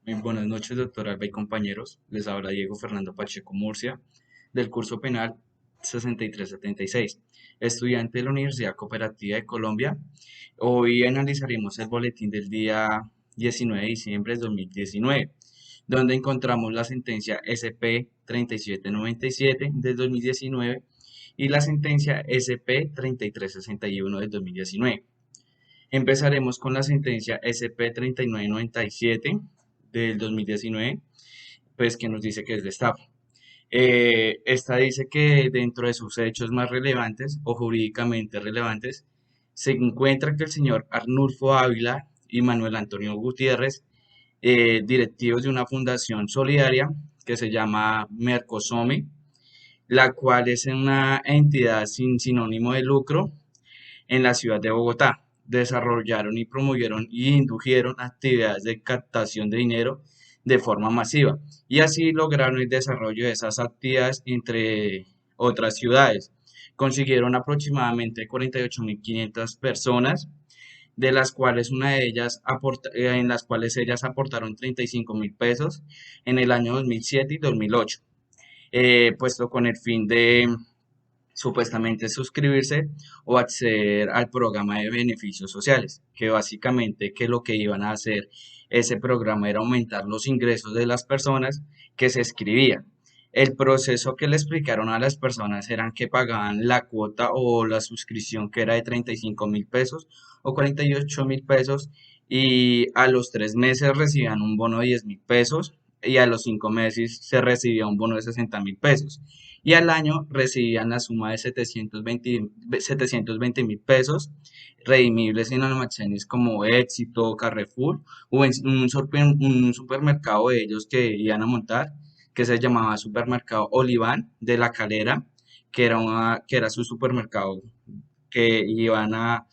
Muy buenas noches, doctor Alba y compañeros. Les habla Diego Fernando Pacheco Murcia, del curso penal 6376, estudiante de la Universidad Cooperativa de Colombia. Hoy analizaremos el boletín del día 19 de diciembre de 2019, donde encontramos la sentencia SP 3797 del 2019 y la sentencia SP 3361 del 2019. Empezaremos con la sentencia SP 3997 del 2019, pues que nos dice que es de estafa. Esta dice que dentro de sus hechos más relevantes o jurídicamente relevantes se encuentra que el señor Arnulfo Ávila y Manuel Antonio Gutiérrez, directivos de una fundación solidaria que se llama Mercosome, la cual es una entidad sin sinónimo de lucro en la ciudad de Bogotá. Desarrollaron y promovieron y indujeron actividades de captación de dinero de forma masiva y así lograron el desarrollo de esas actividades entre otras ciudades. Consiguieron aproximadamente 48.500 personas, de las cuales en las cuales ellas aportaron 35.000 pesos en el año 2007 y 2008, puesto con el fin de supuestamente suscribirse o acceder al programa de beneficios sociales, que básicamente que lo que iban a hacer ese programa era aumentar los ingresos de las personas que se escribían. El proceso que le explicaron a las personas eran que pagaban la cuota o la suscripción que era de 35.000 pesos o 48.000 pesos, y a los 3 meses recibían un bono de 10.000 pesos, y a los 5 meses se recibía un bono de 60.000 pesos, y al año recibían la suma de 720.000 pesos, redimibles en almacenes como Éxito, Carrefour o en un supermercado de ellos que iban a montar, que se llamaba Supermercado Oliván de La Calera, que era su supermercado que iban a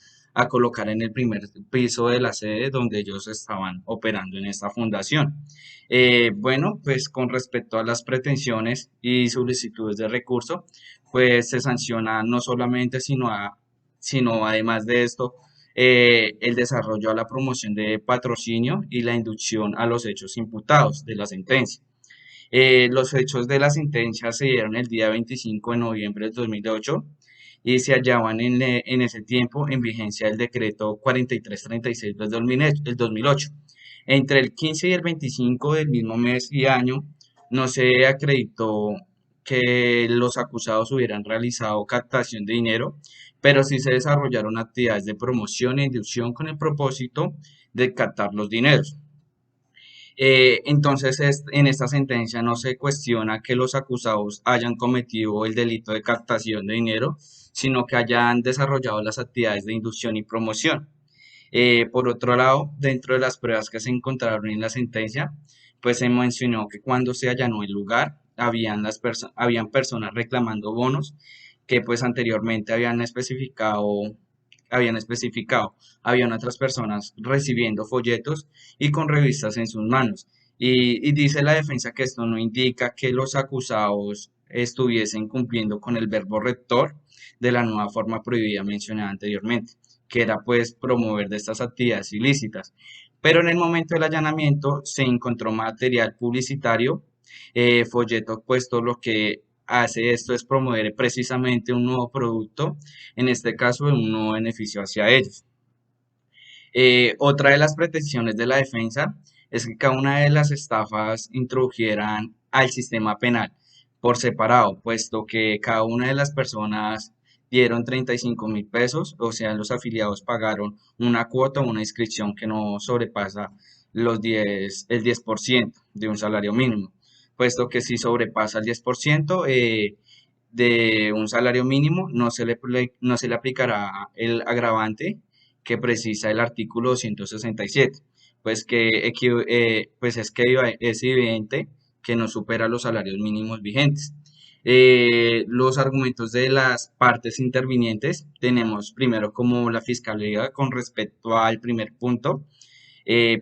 colocar en el primer piso de la sede donde ellos estaban operando en esta fundación. Bueno, pues con respecto a las pretensiones y solicitudes de recurso, pues se sanciona no solamente, sino además de esto, el desarrollo a la promoción de patrocinio y la inducción a los hechos imputados de la sentencia. Los hechos de la sentencia se dieron el día 25 de noviembre del 2008 y se hallaban en ese tiempo en vigencia el decreto 4336 del 2008. Entre el 15 y el 25 del mismo mes y año no se acreditó que los acusados hubieran realizado captación de dinero, pero sí se desarrollaron actividades de promoción e inducción con el propósito de captar los dineros. Entonces, en esta sentencia no se cuestiona que los acusados hayan cometido el delito de captación de dinero, sino que hayan desarrollado las actividades de inducción y promoción. Por otro lado, dentro de las pruebas que se encontraron en la sentencia, pues se mencionó que cuando se allanó el lugar, habían personas reclamando bonos que pues anteriormente habían especificado, habían otras personas recibiendo folletos y con revistas en sus manos. Y dice la defensa que esto no indica que los acusados estuviesen cumpliendo con el verbo rector de la nueva forma prohibida mencionada anteriormente, que era pues promover de estas actividades ilícitas. Pero en el momento del allanamiento se encontró material publicitario, folletos, puesto lo que hace esto es promover precisamente un nuevo producto, en este caso un nuevo beneficio hacia ellos. Otra de las pretensiones de la defensa es que cada una de las estafas introdujeran al sistema penal por separado, puesto que cada una de las personas dieron 35.000 pesos, o sea, los afiliados pagaron una cuota o una inscripción que no sobrepasa el 10% de un salario mínimo, puesto que si sobrepasa el 10% de un salario mínimo, no se le aplicará el agravante que precisa el artículo 267, pues pues es evidente que no supera los salarios mínimos vigentes. Los argumentos de las partes intervinientes tenemos primero como la fiscalía con respecto al primer punto,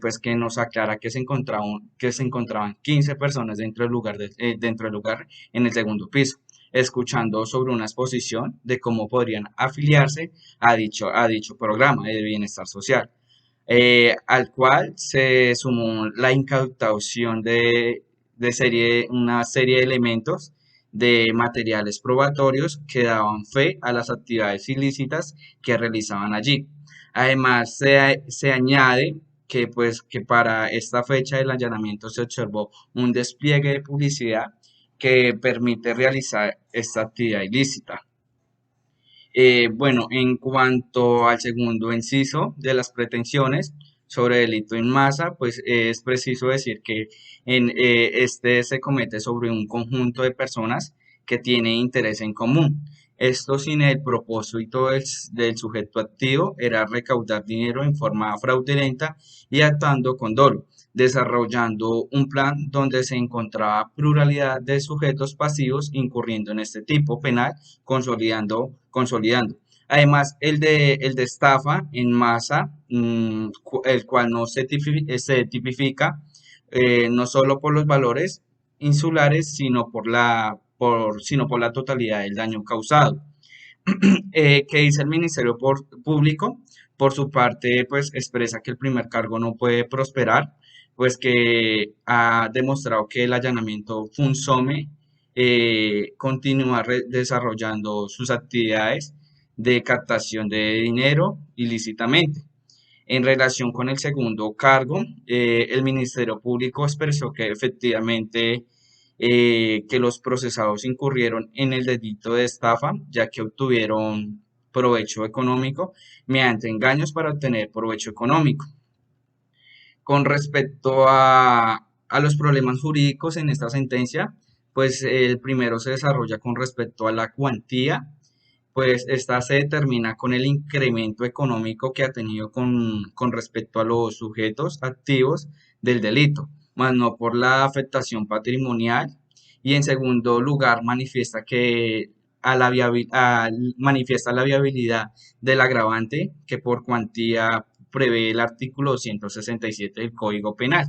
pues que nos aclara que se encontraban 15 personas dentro del lugar en el segundo piso, escuchando sobre una exposición de cómo podrían afiliarse a dicho programa de bienestar social. al cual se sumó la incautación una serie de elementos de materiales probatorios que daban fe a las actividades ilícitas que realizaban allí. Además, se añade que, pues, que para esta fecha del allanamiento se observó un despliegue de publicidad que permite realizar esta actividad ilícita. Bueno, en cuanto al segundo inciso de las pretensiones sobre delito en masa, pues es preciso decir que este se comete sobre un conjunto de personas que tiene interés en común. Esto sin el propósito del sujeto activo era recaudar dinero en forma fraudulenta y actuando con dolo, desarrollando un plan donde se encontraba pluralidad de sujetos pasivos incurriendo en este tipo penal consolidando. Además, el de estafa en masa, el cual no se tipifica no solo por los valores insulares, sino por la totalidad del daño causado. Que dice el Ministerio Público, por su parte, pues expresa que el primer cargo no puede prosperar, pues que ha demostrado que el allanamiento Funsome continúa desarrollando sus actividades de captación de dinero ilícitamente. En relación con el segundo cargo, el Ministerio Público expresó que efectivamente que los procesados incurrieron en el delito de estafa, ya que obtuvieron provecho económico mediante engaños para obtener provecho económico. Con respecto a los problemas jurídicos en esta sentencia, pues el primero se desarrolla con respecto a la cuantía, pues esta se determina con el incremento económico que ha tenido con respecto a los sujetos activos del delito, más no por la afectación patrimonial. Y en segundo lugar, manifiesta la viabilidad del agravante que por cuantía prevé el artículo 167 del Código Penal.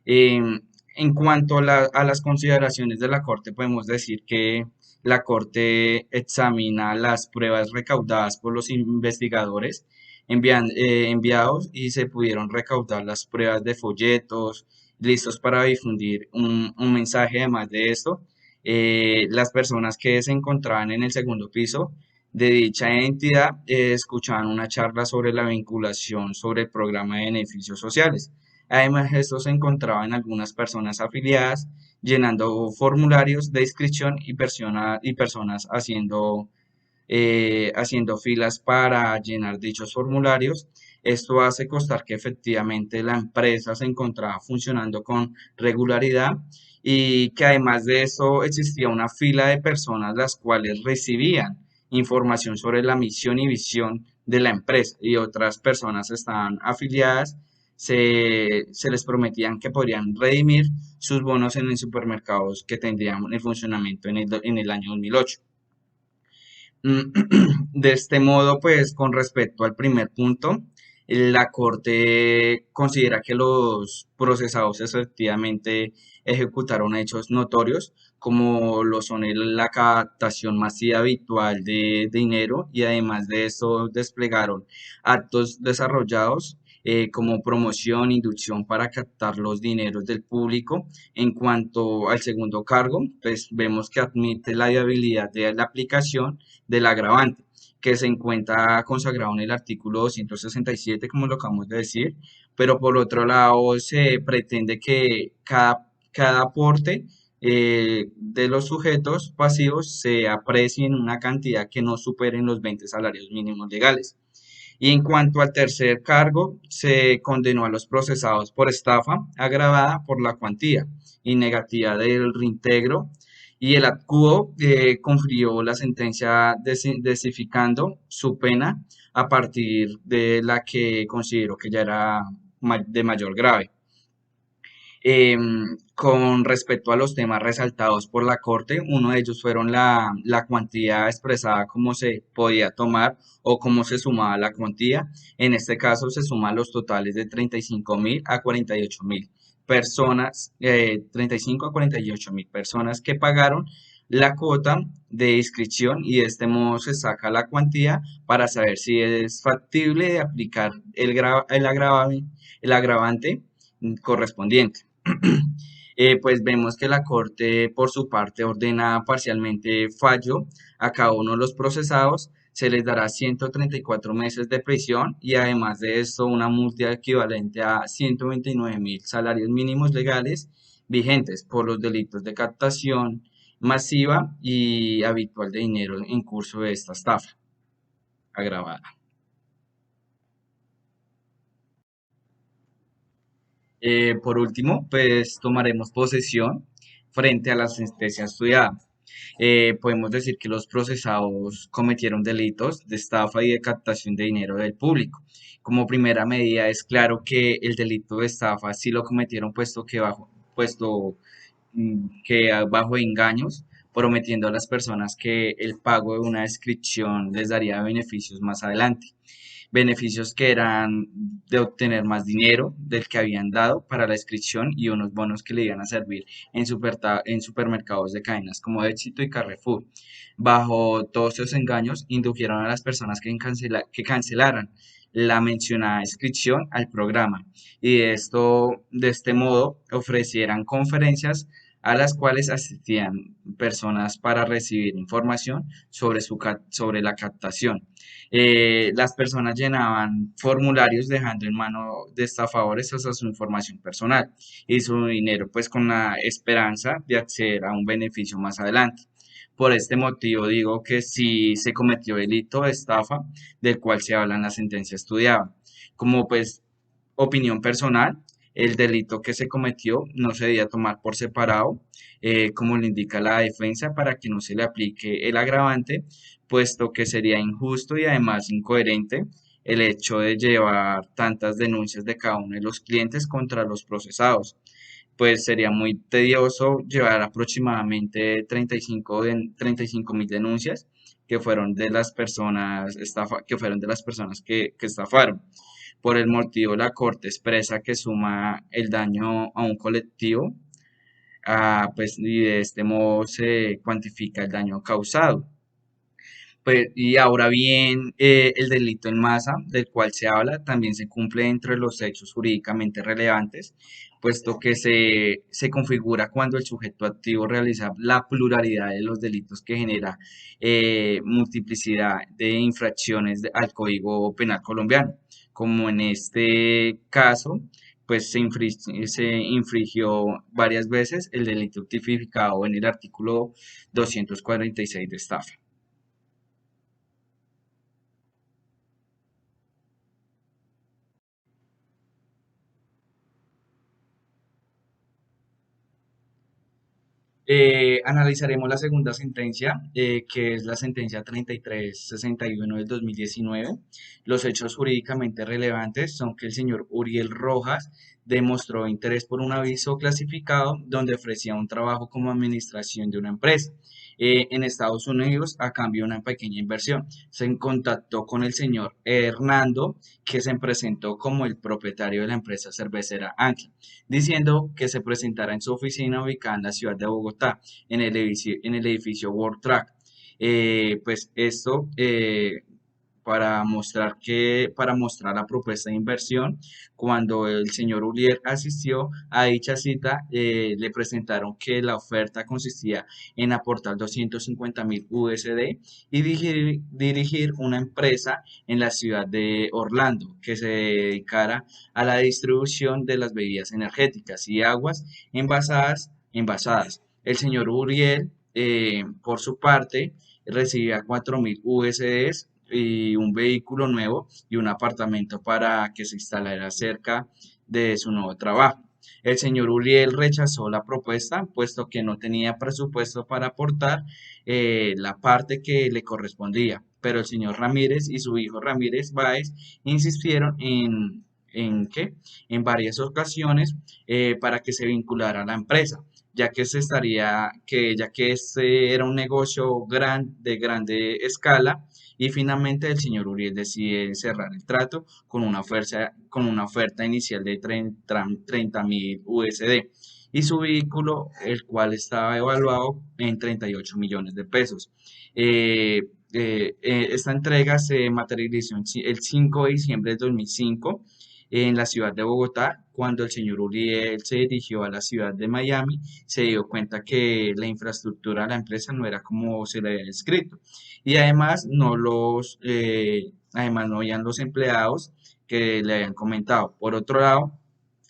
En cuanto a las consideraciones de la Corte, podemos decir que la Corte examina las pruebas recaudadas por los investigadores enviados y se pudieron recaudar las pruebas de folletos listos para difundir un mensaje. Además de esto, las personas que se encontraban en el segundo piso de dicha entidad escuchaban una charla sobre la vinculación sobre el programa de beneficios sociales. Además, esto se encontraba en algunas personas afiliadas llenando formularios de inscripción y personas haciendo filas para llenar dichos formularios. Esto hace constar que efectivamente la empresa se encontraba funcionando con regularidad y que además de eso existía una fila de personas las cuales recibían información sobre la misión y visión de la empresa y otras personas estaban afiliadas. Se les prometían que podrían redimir sus bonos en los supermercados que tendrían el funcionamiento en el año 2008. De este modo, pues con respecto al primer punto, la Corte considera que los procesados efectivamente ejecutaron hechos notorios, como lo son la captación masiva habitual de dinero y además de eso desplegaron actos desarrollados como promoción, inducción para captar los dineros del público. En cuanto al segundo cargo, pues vemos que admite la viabilidad de la aplicación del agravante, que se encuentra consagrado en el artículo 267, como lo acabamos de decir, pero por otro lado se pretende que cada aporte de los sujetos pasivos se aprecie en una cantidad que no superen los 20 salarios mínimos legales. Y en cuanto al tercer cargo, se condenó a los procesados por estafa agravada por la cuantía y negativa del reintegro. Y el ADCUO confirió la sentencia desificando su pena a partir de la que consideró que ya era de mayor grave. Con respecto a los temas resaltados por la Corte, uno de ellos fueron la cuantía expresada, cómo se podía tomar o cómo se sumaba la cuantía. En este caso se suman los totales de 35.000 a 48.000 personas, 35 a 48.000 personas que pagaron la cuota de inscripción y de este modo se saca la cuantía para saber si es factible de aplicar el agravante correspondiente. Pues vemos que la Corte, por su parte, ordena parcialmente fallo a cada uno de los procesados, se les dará 134 meses de prisión y además de esto una multa equivalente a 129.000 salarios mínimos legales vigentes por los delitos de captación masiva y habitual de dinero en curso de esta estafa agravada. Por último, pues tomaremos posesión frente a la sentencia estudiada. Podemos decir que los procesados cometieron delitos de estafa y de captación de dinero del público. Como primera medida, es claro que el delito de estafa sí lo cometieron bajo engaños, prometiendo a las personas que el pago de una inscripción les daría beneficios más adelante, beneficios que eran de obtener más dinero del que habían dado para la inscripción y unos bonos que le iban a servir en supermercados de cadenas como Éxito y Carrefour. Bajo todos esos engaños, indujeron a las personas que cancelaran la mencionada inscripción al programa y de este modo ofrecieran conferencias a las cuales asistían personas para recibir información sobre la captación. Las personas llenaban formularios dejando en mano de estafadores hasta su información personal y su dinero, pues con la esperanza de acceder a un beneficio más adelante. Por este motivo digo que si se cometió delito de estafa del cual se habla en la sentencia estudiada. Como pues opinión personal, el delito que se cometió no se debía tomar por separado, como le indica la defensa, para que no se le aplique el agravante, puesto que sería injusto y además incoherente el hecho de llevar tantas denuncias de cada uno de los clientes contra los procesados. Pues sería muy tedioso llevar aproximadamente 35.000 denuncias que fueron de las personas que estafaron. Por el motivo, la Corte expresa que suma el daño a un colectivo, pues, y de este modo se cuantifica el daño causado. Pues, y ahora bien, el delito en masa del cual se habla también se cumple dentro de los hechos jurídicamente relevantes, puesto que se configura cuando el sujeto activo realiza la pluralidad de los delitos que genera multiplicidad de infracciones al Código Penal colombiano, como en este caso, pues se infringió varias veces el delito tipificado en el artículo 246 de estafa. Analizaremos la segunda sentencia, que es la sentencia 3361 del 2019. Los hechos jurídicamente relevantes son que el señor Uriel Rojas demostró interés por un aviso clasificado donde ofrecía un trabajo como administración de una empresa en Estados Unidos a cambio de una pequeña inversión. Se contactó con el señor Hernando, que se presentó como el propietario de la empresa cervecera Ancla, diciendo que se presentara en su oficina ubicada en la ciudad de Bogotá, en el edificio World Track. Pues esto para mostrar la propuesta de inversión, cuando el señor Uriel asistió a dicha cita, le presentaron que la oferta consistía en aportar 250.000 USD y dirigir una empresa en la ciudad de Orlando que se dedicara a la distribución de las bebidas energéticas y aguas envasadas. El señor Uriel, por su parte, recibía 4.000 USDs y un vehículo nuevo y un apartamento para que se instalara cerca de su nuevo trabajo. El señor Uriel rechazó la propuesta, puesto que no tenía presupuesto para aportar la parte que le correspondía, pero el señor Ramírez y su hijo Ramírez Báez insistieron en varias ocasiones para que se vinculara a la empresa, ya que este era un negocio de grande escala, y finalmente el señor Uriel decide cerrar el trato con una oferta inicial de 30.000 USD y su vehículo, el cual estaba evaluado en 38 millones de pesos. Eh, Esta entrega se materializó el 5 de diciembre de 2005 en la ciudad de Bogotá, cuando el señor Uriel se dirigió a la ciudad de Miami, se dio cuenta que la infraestructura de la empresa no era como se le había descrito y además no habían los empleados que le habían comentado. Por otro lado,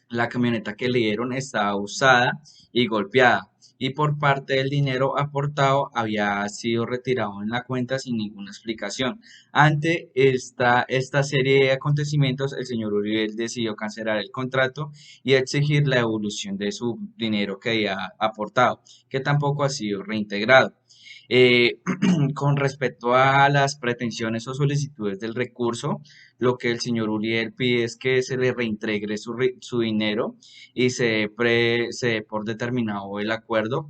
la camioneta que le dieron estaba usada y golpeada, y por parte del dinero aportado había sido retirado en la cuenta sin ninguna explicación. Ante esta serie de acontecimientos, el señor Uriel decidió cancelar el contrato y exigir la devolución de su dinero que había aportado, que tampoco ha sido reintegrado. Eh, con respecto a las pretensiones o solicitudes del recurso, lo que el señor Uriel pide es que se le reintegre su dinero y se dé por determinado el acuerdo.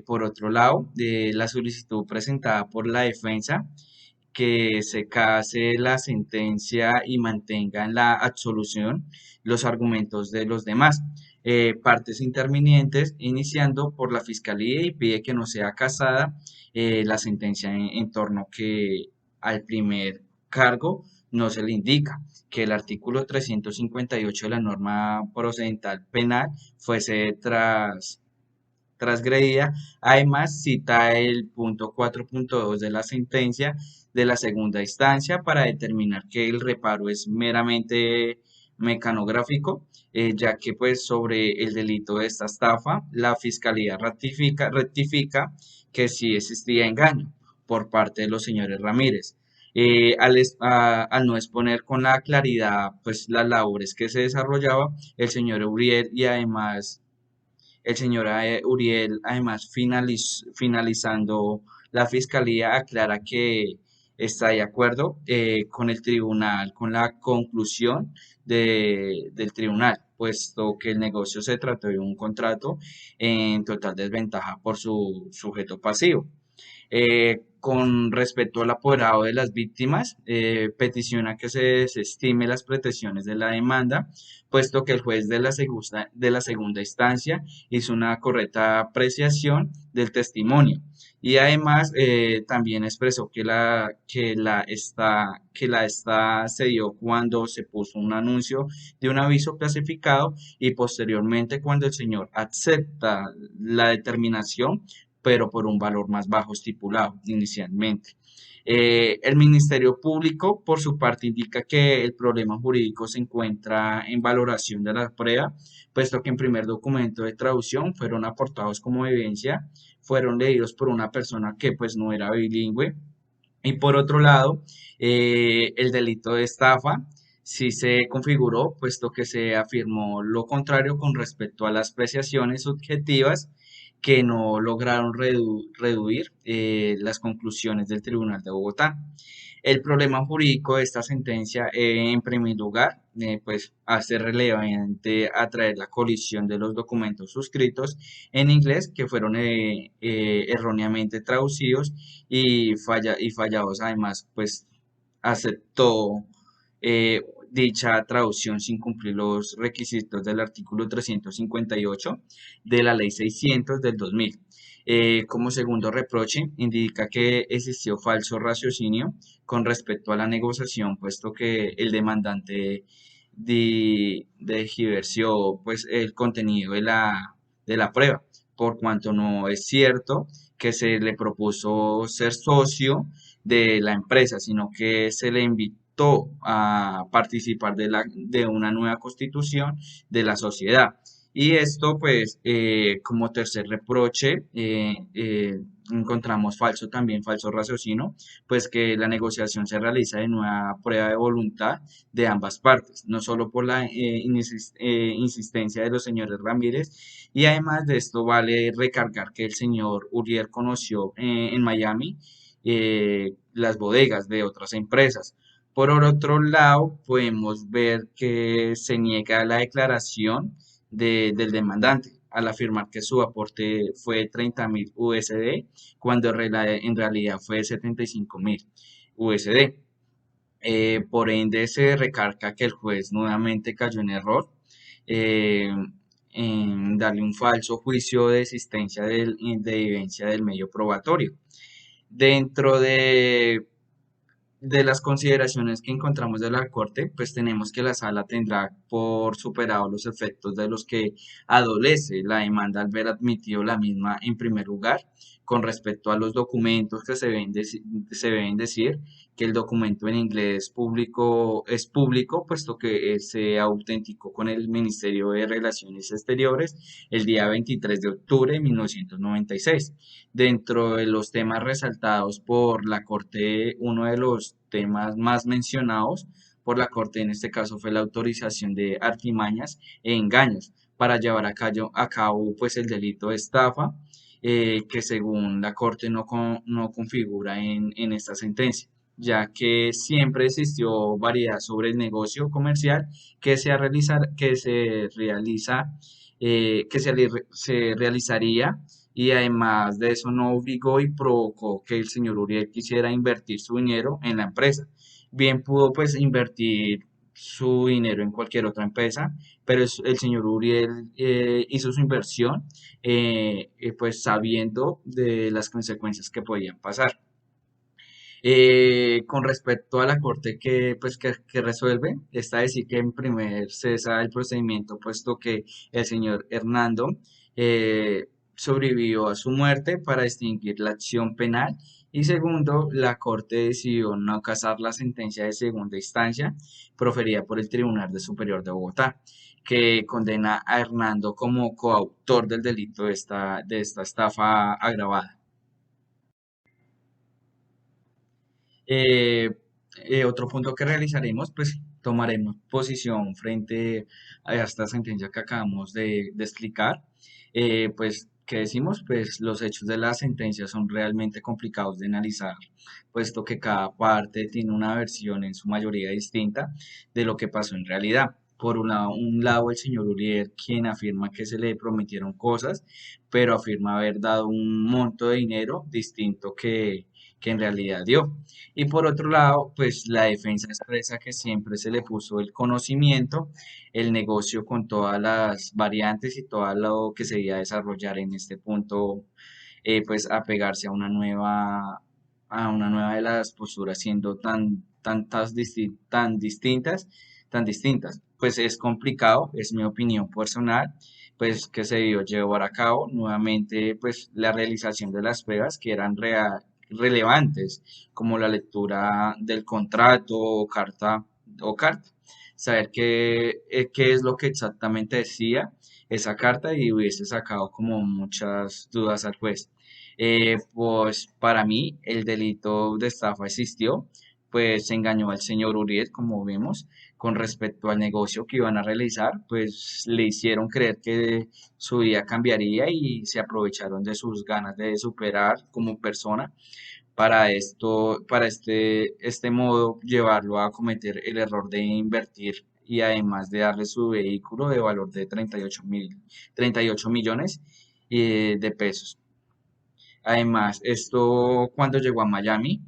Por otro lado, la solicitud presentada por la defensa, que se case la sentencia y mantenga en la absolución los argumentos de los demás partes intervinientes, iniciando por la fiscalía, y pide que no sea casada la sentencia en torno que al primer cargo no se le indica que el artículo 358 de la norma procedimental penal fuese transgredida. Además, cita el punto 4.2 de la sentencia de la segunda instancia para determinar que el reparo es meramente mecanográfico, ya que pues sobre el delito de esta estafa, la fiscalía rectifica que sí existía engaño por parte de los señores Ramírez. Al no exponer con la claridad pues las labores que se desarrollaba, el señor Uriel y además el señor Uriel, además, finalizando la fiscalía, aclara que está de acuerdo con el tribunal, con la conclusión del tribunal, puesto que el negocio se trató de un contrato en total desventaja por su sujeto pasivo. Con respecto al apoderado de las víctimas, peticiona que se desestime las pretensiones de la demanda, puesto que el juez de la segunda instancia hizo una correcta apreciación del testimonio. Y además también expresó que la esta se dio cuando se puso un anuncio de un aviso clasificado y posteriormente cuando el señor acepta la determinación pero por un valor más bajo estipulado inicialmente. El Ministerio Público, por su parte, indica que el problema jurídico se encuentra en valoración de la prueba, puesto que en primer documento de traducción fueron aportados como evidencia, fueron leídos por una persona que pues no era bilingüe, y por otro lado, el delito de estafa sí se configuró, puesto que se afirmó lo contrario con respecto a las apreciaciones subjetivas que no lograron reducir las conclusiones del Tribunal de Bogotá. El problema jurídico de esta sentencia, en primer lugar, pues hace relevante atraer la colisión de los documentos suscritos en inglés que fueron erróneamente traducidos y fallados. Además, pues aceptó dicha traducción sin cumplir los requisitos del artículo 358 de la Ley 600 del 2000. Como segundo reproche, indica que existió falso raciocinio con respecto a la negociación, puesto que el demandante diversió pues, el contenido de la prueba, por cuanto no es cierto que se le propuso ser socio de la empresa, sino que se le invitó a participar de una nueva constitución de la sociedad. Y esto, pues, como tercer reproche, encontramos falso raciocinio, pues que la negociación se realiza de nueva prueba de voluntad de ambas partes, no solo por la insistencia de los señores Ramírez, y además de esto vale recargar que el señor Uriel conoció en Miami las bodegas de otras empresas. Por otro lado, podemos ver que se niega la declaración del demandante al afirmar que su aporte fue 30.000 USD, cuando en realidad fue 75.000 USD. Por ende, se recarga que el juez nuevamente cayó en error eh, en darle un falso juicio de existencia de evidencia del medio probatorio. Dentro de las consideraciones que encontramos de la Corte, pues tenemos que la Sala tendrá por superado los efectos de los que adolece la demanda al ver admitido la misma en primer lugar, con respecto a los documentos que se deben decir que el documento en inglés público es público, puesto que se autenticó con el Ministerio de Relaciones Exteriores el día 23 de octubre de 1996. Dentro de los temas resaltados por la Corte, uno de los temas más mencionados por la Corte en este caso fue la autorización de artimañas e engaños para llevar a cabo pues el delito de estafa, que según la Corte no configura en esta sentencia, ya que siempre existió variedad sobre el negocio comercial que se realiza, se realizaría, y además de eso no obligó y provocó que el señor Uriel quisiera invertir su dinero en la empresa. Bien pudo pues invertir su dinero en cualquier otra empresa, pero el señor Uriel hizo su inversión pues sabiendo de las consecuencias que podían pasar. Con respecto a la corte que resuelve, está decir que en primer cesa el procedimiento, puesto que el señor Hernando sobrevivió a su muerte para extinguir la acción penal. Y segundo, la corte decidió no casar la sentencia de segunda instancia proferida por el Tribunal de Superior de Bogotá, que condena a Hernando como coautor del delito de esta estafa agravada. Eh, Otro punto que realizaremos, pues tomaremos posición frente a esta sentencia que acabamos de explicar. Pues, ¿qué decimos? Pues los hechos de la sentencia son realmente complicados de analizar, puesto que cada parte tiene una versión en su mayoría distinta de lo que pasó en realidad. Por un lado, el señor Uriel, quien afirma que se le prometieron cosas, pero afirma haber dado un monto de dinero distinto que en realidad dio. Y por otro lado, pues la defensa expresa que siempre se le puso el conocimiento, el negocio con todas las variantes y todo lo que se iba a desarrollar en este punto, pues apegarse a una nueva de las posturas siendo tan distintas. Pues es complicado, es mi opinión personal, pues que se dio llevar a cabo nuevamente, pues la realización de las pruebas que eran relevantes, como la lectura del contrato o carta, saber qué es lo que exactamente decía esa carta y hubiese sacado como muchas dudas al juez. Pues para mí el delito de estafa existió, pues se engañó al señor Uriel, como vemos, con respecto al negocio que iban a realizar, pues le hicieron creer que su vida cambiaría y se aprovecharon de sus ganas de superar como persona para este modo llevarlo a cometer el error de invertir y además de darle su vehículo de valor de 38 millones de pesos. Además, esto cuando llegó a Miami,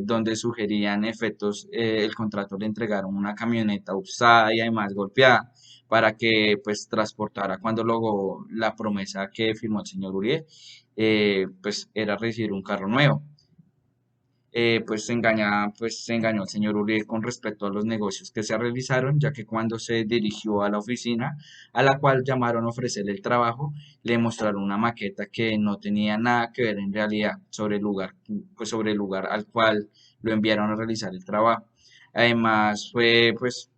donde sugerían efectos, el contrato le entregaron una camioneta usada y además golpeada para que pues transportara cuando logró la promesa que firmó el señor Uriel, pues era recibir un carro nuevo. Pues se engañó al señor Uriel con respecto a los negocios que se realizaron, ya que cuando se dirigió a la oficina a la cual llamaron a ofrecerle el trabajo, le mostraron una maqueta que no tenía nada que ver en realidad sobre el lugar al cual lo enviaron a realizar el trabajo. Además, fue pues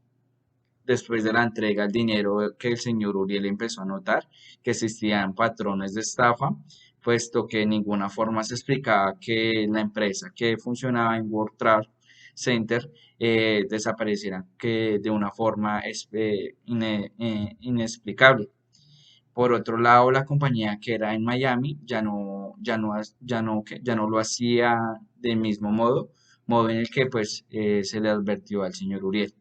después de la entrega del dinero que el señor Uriel empezó a notar que existían patrones de estafa, puesto que de ninguna forma se explicaba que la empresa que funcionaba en World Trade Center desapareciera que de una forma inexplicable. Por otro lado, la compañía que era en Miami ya no lo hacía del mismo modo en el que pues se le advirtió al señor Uriel.